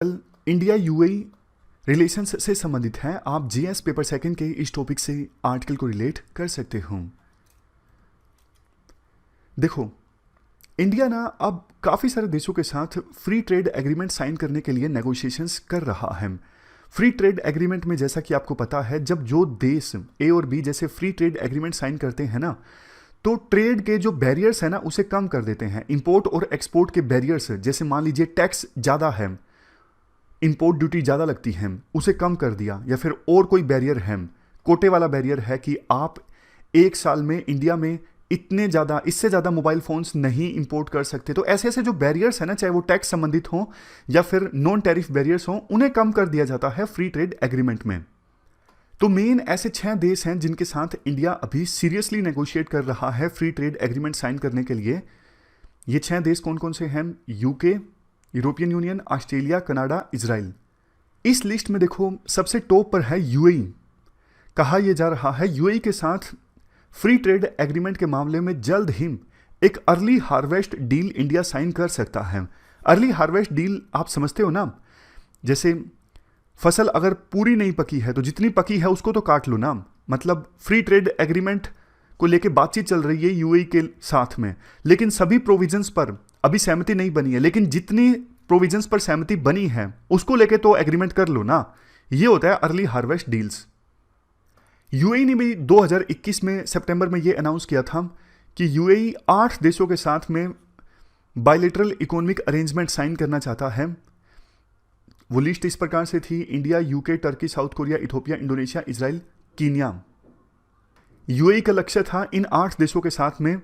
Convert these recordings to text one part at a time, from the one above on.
India UAE relations से संबंधित है। आप जीएस पेपर सेकंड के इस टॉपिक से आर्टिकल को रिलेट कर सकते हो। देखो, इंडिया ना अब काफ़ी सारे देशों के साथ फ्री ट्रेड एग्रीमेंट साइन करने के लिए नेगोशिएशंस कर रहा है। फ्री ट्रेड एग्रीमेंट में जैसा कि आपको पता है, जब जो देश ए और बी जैसे फ्री ट्रेड एग्रीमेंट साइन करते हैं ना, तो ट्रेड के जो बैरियर्स है ना उसे कम कर देते हैं। इंपोर्ट और एक्सपोर्ट के बैरियर्स, जैसे मान लीजिए टैक्स ज़्यादा है, इंपोर्ट ड्यूटी ज़्यादा लगती है, उसे कम कर दिया। या फिर और कोई बैरियर है, कोटे वाला बैरियर है कि आप एक साल में इंडिया में इतने ज़्यादा, इससे ज़्यादा मोबाइल फ़ोन्स नहीं इंपोर्ट कर सकते। तो ऐसे ऐसे जो बैरियर्स है ना, चाहे वो टैक्स संबंधित हो या फिर नॉन टैरिफ बैरियर्स हो, उन्हें कम कर दिया जाता है फ्री ट्रेड एग्रीमेंट में। तो मेन ऐसे 6 देश हैं जिनके साथ इंडिया अभी सीरियसली नेगोशिएट कर रहा है फ्री ट्रेड एग्रीमेंट साइन करने के लिए। ये 6 देश कौन कौन से हैं? UK, European union, Australia, Canada, Israel. इस लिस्ट में देखो सबसे टॉप पर है यूएई। कहा यह जा रहा है यूएई के साथ फ्री ट्रेड एग्रीमेंट के मामले में जल्द ही एक early harvest deal India sign कर सकता है। अर्ली हार्वेस्ट डील आप समझते हो ना, जैसे फसल अगर पूरी नहीं पकी है तो जितनी पकी है उसको तो काट लो ना। मतलब फ्री ट्रेड एग्रीमेंट को लेके बातचीत चल रही है यूएई के साथ में, लेकिन सभी प्रोविजंस पर अभी सहमति नहीं बनी है। लेकिन जितनी प्रोविजंस पर सहमति बनी है उसको लेके तो एग्रीमेंट कर लो ना। ये होता है अर्ली हार्वेस्ट डील्स। यूएई ने भी 2021 में सितंबर में ये अनाउंस किया था कि यूएई 8 देशों के साथ में बायलैटरल इकोनॉमिक अरेंजमेंट साइन करना चाहता है। वो लिस्ट इस प्रकार से थी: India, UK, Turkey, south Korea, Ethiopia, Indonesia, Israel, Kenya. UAE का लक्ष्य था इन 8 देशों के साथ में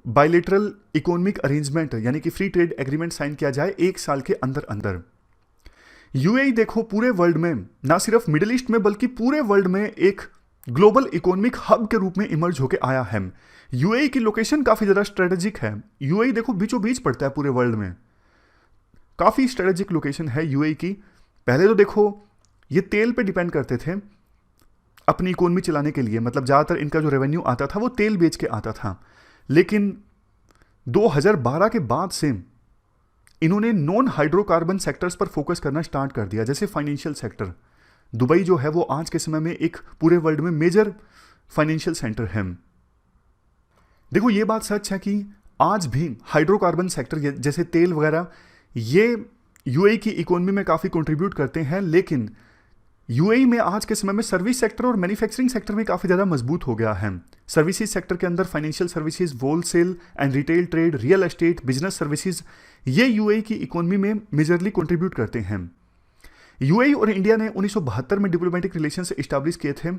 बायलैटरल इकोनॉमिक अरेंजमेंट यानी कि फ्री ट्रेड एग्रीमेंट साइन किया जाए 1 साल के अंदर अंदर। यूएई देखो पूरे वर्ल्ड में, ना सिर्फ मिडिल ईस्ट में बल्कि पूरे वर्ल्ड में एक ग्लोबल इकोनॉमिक हब के रूप में इमर्ज होकर आया है। यूएई की लोकेशन काफी ज्यादा स्ट्रेटेजिक है। यूएई देखो बीचों बीच पड़ता है पूरे वर्ल्ड में, काफी स्ट्रेटेजिक लोकेशन है यूएई की। पहले तो देखो ये तेल पे डिपेंड करते थे अपनी इकोनॉमी चलाने के लिए, मतलब ज्यादातर इनका जो रेवेन्यू आता था वो तेल बेच के आता था। लेकिन 2012 के बाद से इन्होंने नॉन हाइड्रोकार्बन सेक्टर्स पर फोकस करना स्टार्ट कर दिया, जैसे फाइनेंशियल सेक्टर। दुबई जो है वो आज के समय में एक पूरे वर्ल्ड में मेजर फाइनेंशियल सेंटर है। देखो ये बात सच है कि आज भी हाइड्रोकार्बन सेक्टर जैसे तेल वगैरह ये यूएई की इकोनॉमी में काफी कंट्रीब्यूट करते हैं। लेकिन यूएई में आज के समय में सर्विस सेक्टर और मैन्युफैक्चरिंग सेक्टर में काफी ज्यादा मजबूत हो गया है। सर्विसेज सेक्टर के अंदर financial services, wholesale and retail trade, real estate, business services, ये यूएई की इकोनॉमी में मेजरली कंट्रीब्यूट करते हैं। यूएई और इंडिया ने 1972 में डिप्लोमेटिक रिलेशंस एस्टैब्लिश किए थे,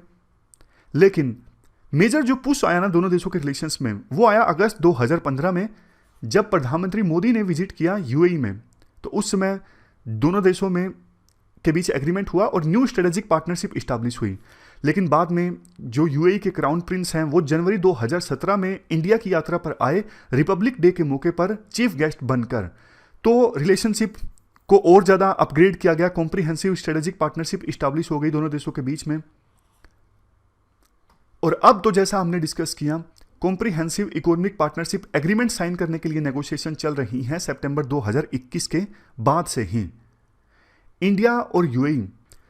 लेकिन मेजर जो पुश आया ना दोनों देशों के रिलेशंस में, वो आया अगस्त 2015 में, जब प्रधानमंत्री मोदी ने विजिट किया यूएई में। तो उस समय दोनों देशों में के बीच एग्रीमेंट हुआ और न्यू स्ट्रेटेजिक पार्टनरशिप इस्टेब्लिश हुई। लेकिन बाद में जो यूएई के क्राउन प्रिंस हैं वो जनवरी 2017 में इंडिया की यात्रा पर आए, रिपब्लिक डे के मौके पर चीफ गेस्ट बनकर। तो रिलेशनशिप को और ज़्यादा अपग्रेड किया गया, कॉम्प्रिहेंसिव स्ट्रेटेजिक पार्टनरशिप इस्टेब्लिश हो गई दोनों देशों के बीच में। और अब तो जैसा हमने डिस्कस किया, comprehensive economic partnership agreement sign करने के लिए नेगोशिएशन चल रही हैं सितंबर 2021 के बाद से ही। इंडिया और यूएई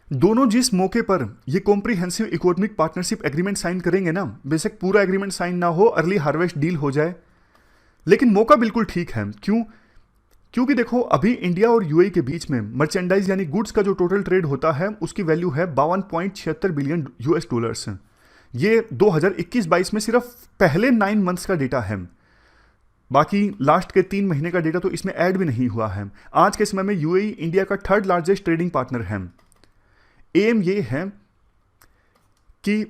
दोनों जिस मौके पर ये comprehensive economic partnership agreement sign करेंगे ना, बेशक पूरा एग्रीमेंट साइन ना हो, अर्ली हार्वेस्ट डील हो जाए, लेकिन मौका बिल्कुल ठीक है। क्यों? क्योंकि देखो अभी इंडिया और यूएई के बीच में मर्चेंडाइज यानी गुड्स का जो टोटल ट्रेड होता है उसकी वैल्यू है 52.76 बिलियन यूएस डॉलर्स। ये 2021-22 में सिर्फ पहले 9 मंथ्स का डेटा है, बाकी लास्ट के 3 महीने का डेटा तो इसमें ऐड भी नहीं हुआ है। आज के समय में यूएई इंडिया का 3rd लार्जेस्ट ट्रेडिंग पार्टनर है। एम ये है कि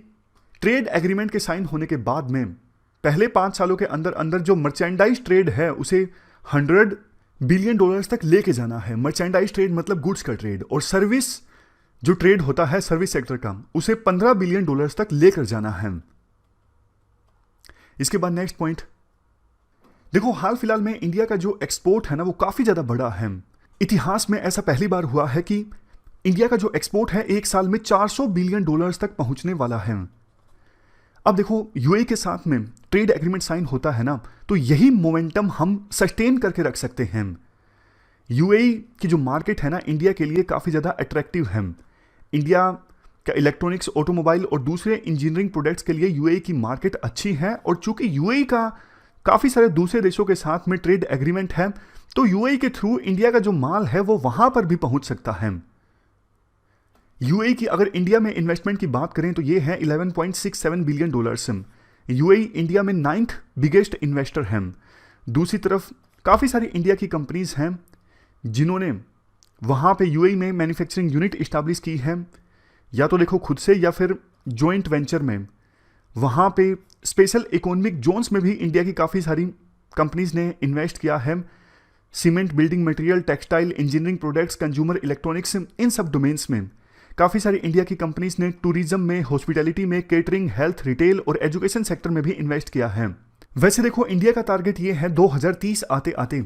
ट्रेड एग्रीमेंट के साइन होने के बाद में पहले 5 सालों के अंदर अंदर जो मर्चेंडाइज ट्रेड है उसे 100 बिलियन डॉलर्स तक लेके जाना है। मर्चेंडाइज ट्रेड मतलब गुड्स का ट्रेड, और सर्विस जो ट्रेड होता है सर्विस सेक्टर का, उसे 15 बिलियन डॉलर्स तक लेकर जाना है। इसके बाद नेक्स्ट पॉइंट देखो, हाल फिलहाल में इंडिया का जो एक्सपोर्ट है ना वो काफी ज्यादा बड़ा है। इतिहास में ऐसा पहली बार हुआ है कि इंडिया का जो एक्सपोर्ट है 1 साल में 400 बिलियन डॉलर्स तक पहुंचने वाला है। अब देखो यूएई के साथ में ट्रेड एग्रीमेंट साइन होता है ना, तो यही मोमेंटम हम सस्टेन करके रख सकते हैं। यूएई की जो मार्केट है ना इंडिया के लिए काफ़ी ज़्यादा अट्रैक्टिव है। इंडिया का इलेक्ट्रॉनिक्स, ऑटोमोबाइल और दूसरे इंजीनियरिंग प्रोडक्ट्स के लिए यूएई की मार्केट अच्छी है, और चूंकि यूएई का काफ़ी सारे दूसरे देशों के साथ में ट्रेड एग्रीमेंट है, तो यूएई के थ्रू इंडिया का जो माल है वो वहां पर भी पहुंच सकता है। यूएई की अगर इंडिया में इन्वेस्टमेंट की बात करें तो ये है $11.67 बिलियन। यूएई इंडिया में 9th बिगेस्ट इन्वेस्टर है। दूसरी तरफ काफ़ी सारी इंडिया की कंपनीज हैं जिन्होंने वहाँ पे यूएई में मैन्युफैक्चरिंग यूनिट इस्टेब्लिश की है, या तो देखो खुद से या फिर जॉइंट वेंचर में। वहाँ पे स्पेशल इकोनॉमिक जोन्स में भी इंडिया की काफ़ी सारी कंपनीज ने इन्वेस्ट किया है। Cement, building material, textile, engineering products, consumer electronics, इन सब डोमेन्स में काफ़ी सारी इंडिया की कंपनीज ने टूरिज्म में, हॉस्पिटैलिटी में, केटरिंग, हेल्थ, रिटेल और एजुकेशन सेक्टर में भी इन्वेस्ट किया है। वैसे देखो इंडिया का टारगेट ये है 2030 आते आते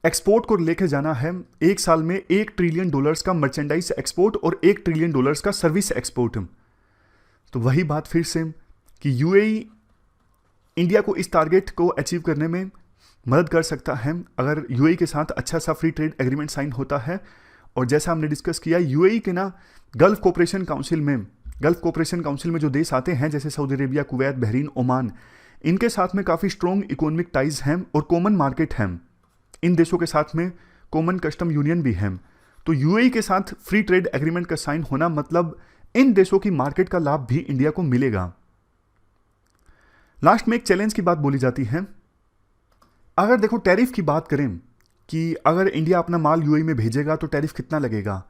एक्सपोर्ट को लेकर जाना है। एक साल में $1 ट्रिलियन का मर्चेंडाइज एक्सपोर्ट और $1 ट्रिलियन का सर्विस एक्सपोर्ट। तो वही बात फिर से कि यूएई इंडिया को इस टारगेट को अचीव करने में मदद कर सकता है अगर यूएई के साथ अच्छा सा फ्री ट्रेड एग्रीमेंट साइन होता है। और जैसा हमने डिस्कस किया, यूएई के ना गल्फ कोऑपरेशन काउंसिल में जो देश आते हैं जैसे Saudi Arabia, Kuwait, Bahrain, Oman, इनके साथ में काफ़ी स्ट्रॉन्ग इकोनॉमिक टाइज हैं और कॉमन मार्केट है। इन देशों के साथ में कॉमन कस्टम यूनियन भी है। तो यूएई के साथ फ्री ट्रेड एग्रीमेंट का साइन होना मतलब इन देशों की मार्केट का लाभ भी इंडिया को मिलेगा। लास्ट में एक चैलेंज की बात बोली जाती है। अगर देखो टैरिफ की बात करें कि अगर इंडिया अपना माल यूएई में भेजेगा तो टैरिफ कितना लगेगा,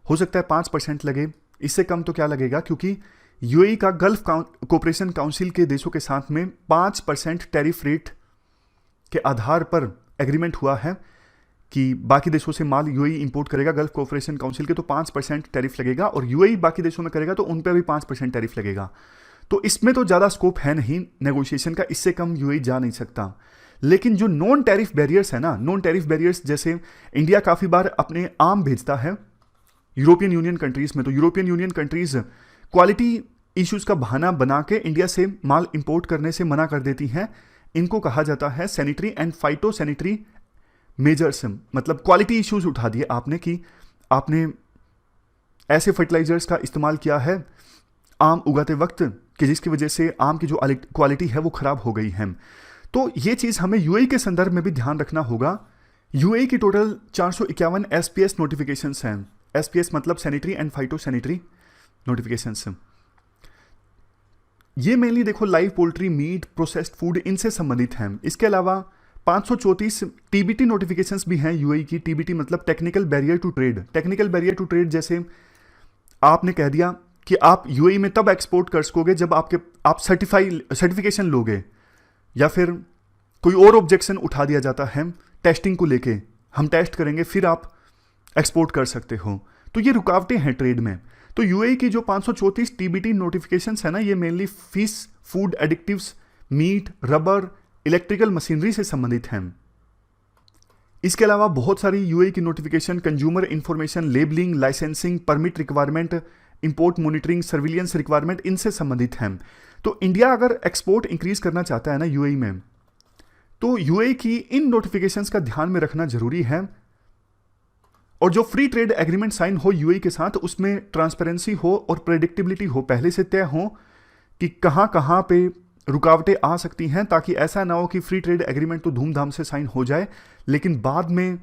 हो सकता है 5% लगे, इससे कम तो क्या लगेगा, क्योंकि यूएई का गल्फ कोऑपरेशन काउंसिल के देशों के साथ में 5% टैरिफ रेट के आधार पर एग्रीमेंट हुआ है कि बाकी देशों से माल यूएई इंपोर्ट करेगा गल्फ कोऑपरेशन काउंसिल के तो 5% टैरिफ लगेगा, और यूएई बाकी देशों में करेगा तो उन पर भी 5% टैरिफ लगेगा। तो इसमें तो ज़्यादा स्कोप है नहीं नेगोशिएशन का, इससे कम यूएई जा नहीं सकता। लेकिन जो नॉन टैरिफ बैरियर्स है ना, नॉन टैरिफ बैरियर्स जैसे इंडिया काफ़ी बार अपने आम भेजता है यूरोपियन यूनियन कंट्रीज़ में, तो European union countries quality issues का बहाना बना के इंडिया से माल इंपोर्ट करने से मना कर देती हैं। इनको कहा जाता है sanitary and phyto sanitary measures. मतलब क्वालिटी इश्यूज उठा दिए आपने कि आपने ऐसे फर्टिलाइजर्स का इस्तेमाल किया है आम उगाते वक्त कि जिसकी वजह से आम की जो क्वालिटी है वो ख़राब हो गई है। तो ये चीज़ हमें यूएई के संदर्भ में भी ध्यान रखना होगा। यूएई की टोटल 451 एसपीएस नोटिफिकेशंस हैं। एसपीएस मतलब sanitary and phyto sanitary notifications. ये मेनली देखो live poultry, meat, processed food, इनसे संबंधित हैं। इसके अलावा 534 टीबीटी नोटिफिकेशंस भी हैं यूएई की। टीबीटी मतलब technical barrier to trade. Technical barrier to trade जैसे आपने कह दिया कि आप यूएई में तब एक्सपोर्ट कर सकोगे जब आप सर्टिफिकेशन लोगे, या फिर कोई और ऑब्जेक्शन उठा दिया जाता है टेस्टिंग को लेके, हम टेस्ट करेंगे फिर आप एक्सपोर्ट कर सकते हो। तो ये रुकावटें हैं ट्रेड में। तो यूएई की जो 534 टीबीटी नोटिफिकेशंस है ना, ये mainly fish, food additives, meat, rubber, electrical machinery से संबंधित हैं। इसके अलावा बहुत सारी यूएई की notification consumer information, labelling, licensing, permit requirement, import monitoring, surveillance requirement, इनसे संबंधित हैं। तो इंडिया अगर एक्सपोर्ट इंक्रीज करना चाहता है ना यूएई में, तो यूएई की इन नोटिफिकेशंस का ध्यान में रखना जरूरी है। और जो फ्री ट्रेड एग्रीमेंट साइन हो यूएई के साथ, उसमें ट्रांसपेरेंसी हो और प्रेडिक्टेबिलिटी हो, पहले से तय हो कि कहां कहां पे रुकावटें आ सकती हैं, ताकि ऐसा ना हो कि फ्री ट्रेड एग्रीमेंट तो धूमधाम से साइन हो जाए लेकिन बाद में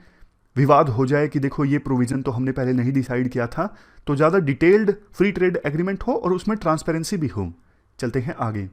विवाद हो जाए कि देखो ये प्रोविजन तो हमने पहले नहीं डिसाइड किया था। तो ज़्यादा डिटेल्ड फ्री ट्रेड एग्रीमेंट हो और उसमें ट्रांसपेरेंसी भी हो। चलते हैं आगे।